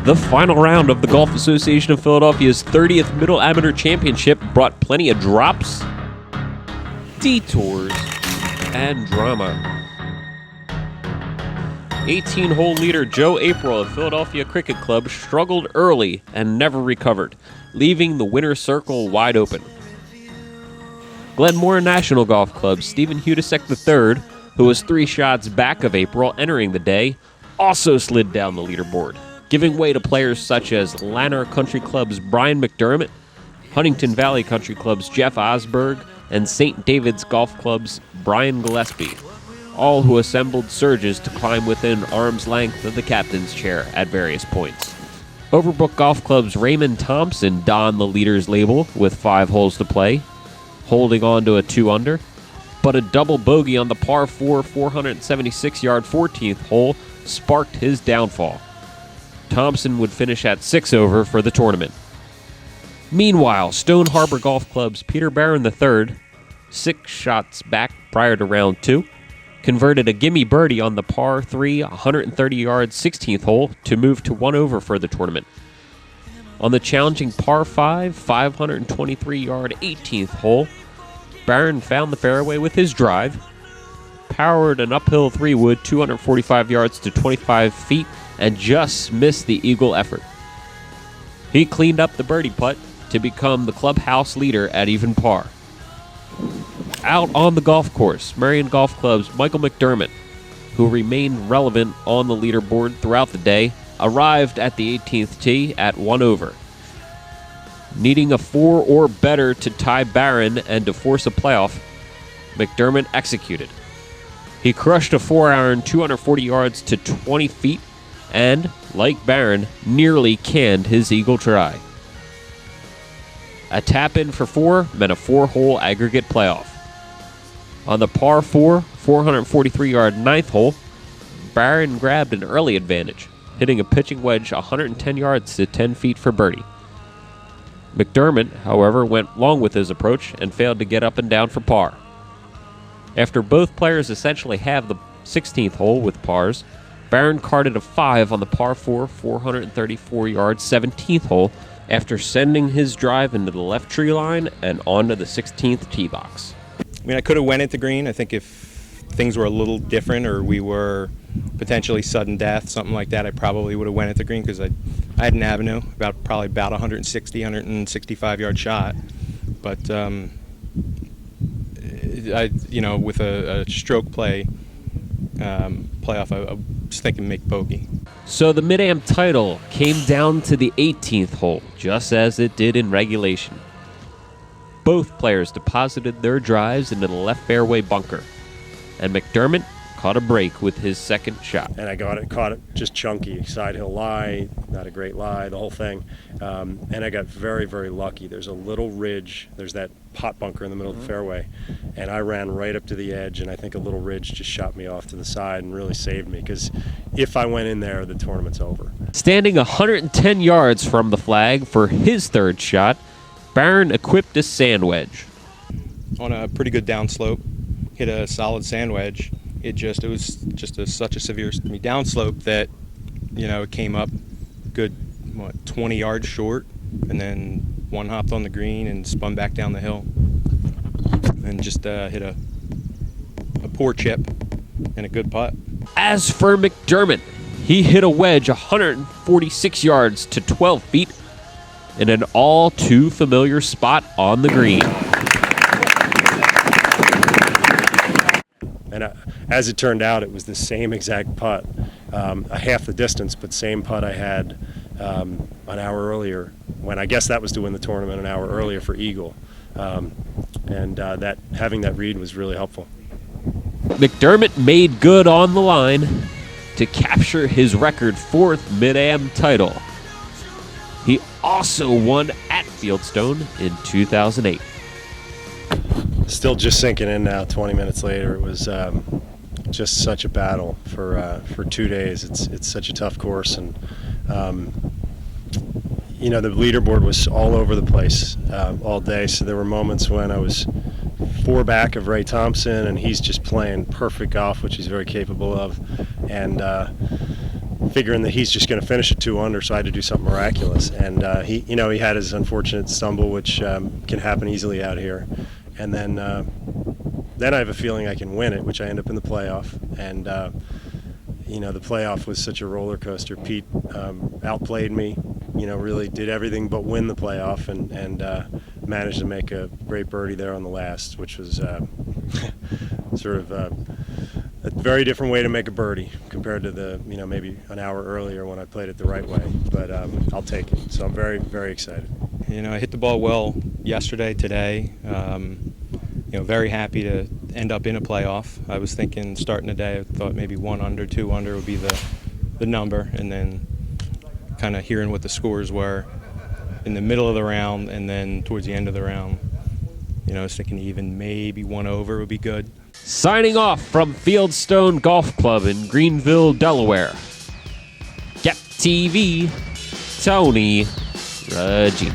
The final round of the Golf Association of Philadelphia's 30th Middle Amateur Championship brought plenty of drops, detours, and drama. 18-hole leader Joe April of Philadelphia Cricket Club struggled early and never recovered, leaving the winner's circle wide open. Glenmore National Golf Club Stephen Hudasek III, who was 3 shots back of April entering the day, also slid down the leaderboard, giving way to players such as Lanark Country Club's Brian McDermott, Huntington Valley Country Club's Jeff Osberg, and St. David's Golf Club's Brian Gillespie, all who assembled surges to climb within arm's length of the captain's chair at various points. Overbrook Golf Club's Raymond Thompson donned the leader's label with 5 holes to play, holding on to a 2-under, but a double bogey on the par 4 476-yard 14th hole sparked his downfall. Thompson would finish at 6 over for the tournament. Meanwhile, Stone Harbor Golf Club's Peter Barron III, 6 shots back prior to round 2, converted a gimme birdie on the par 3 130-yard 16th hole to move to 1 over for the tournament. On the challenging par 5 523-yard 18th hole, Barron found the fairway with his drive, powered an uphill 3-wood 245 yards to 25 feet, and just missed the eagle effort. He cleaned up the birdie putt to become the clubhouse leader at even par. Out on the golf course, Merion Golf Club's Michael McDermott, who remained relevant on the leaderboard throughout the day, arrived at the 18th tee at 1 over. Needing a 4 or better to tie Barron and to force a playoff, McDermott executed. He crushed a 4-iron 240 yards to 20 feet and, like Barron, nearly canned his eagle try. A tap-in for 4 meant a 4-hole aggregate playoff. On the par 4 443-yard 9th hole, Barron grabbed an early advantage, hitting a pitching wedge 110 yards to 10 feet for birdie. McDermott, however, went long with his approach and failed to get up and down for par. After both players essentially halved the 16th hole with pars, Barron carded a 5 on the par 4 434-yard 17th hole after sending his drive into the left tree line and onto the 16th tee box. I mean, I could have went at the green. I think if things were a little different or we were potentially sudden death, something like that, I probably would have went at the green because I had an avenue, probably about 160, 165-yard shot. But, with a stroke play playoff, I was thinking make bogey. So the Mid-Am title came down to the 18th hole, just as it did in regulation. Both players deposited their drives into the left fairway bunker, and McDermott caught a break with his second shot. And I caught it just chunky, side hill lie, not a great lie, the whole thing. And I got very, very lucky. There's a little ridge, there's that pot bunker in the middle of the fairway, and I ran right up to the edge, and I think a little ridge just shot me off to the side and really saved me, because if I went in there, the tournament's over. Standing 110 yards from the flag for his third shot, Barron equipped a sand wedge. On a pretty good downslope, hit a solid sand wedge. It was just such a severe downslope that, it came up good, 20 yards short, and then one hopped on the green and spun back down the hill, and just hit a poor chip and a good putt. As for McDermott, he hit a wedge 146 yards to 12 feet in an all too familiar spot on the green. And as it turned out, it was the same exact putt, a half the distance, but same putt I had an hour earlier, when I guess that was to win the tournament an hour earlier for eagle. That having that read was really helpful. McDermott made good on the line to capture his record 4th Mid-Am title. He also won at Fieldstone in 2008. Still just sinking in now 20 minutes later. It was just such a battle for 2 days. It's such a tough course, and the leaderboard was all over the place all day, so there were moments when I was 4 back of Ray Thompson, and he's just playing perfect golf, which he's very capable of, and figuring that he's just going to finish at 2 under, so I had to do something miraculous. And he had his unfortunate stumble, which can happen easily out here. And then I have a feeling I can win it, which I end up in the playoff. And the playoff was such a roller coaster. Pete outplayed me, really did everything but win the playoff, and managed to make a great birdie there on the last, which was sort of a very different way to make a birdie compared to the, maybe an hour earlier when I played it the right way. But I'll take it. So I'm very, very excited. I hit the ball well yesterday, today. Very happy to end up in a playoff. I was thinking starting the day, I thought maybe 1 under, 2 under would be the number, and then kind of hearing what the scores were in the middle of the round and then towards the end of the round, I was thinking even maybe 1 over would be good. Signing off from Fieldstone Golf Club in Greenville, Delaware. Get TV, Tony Reggie.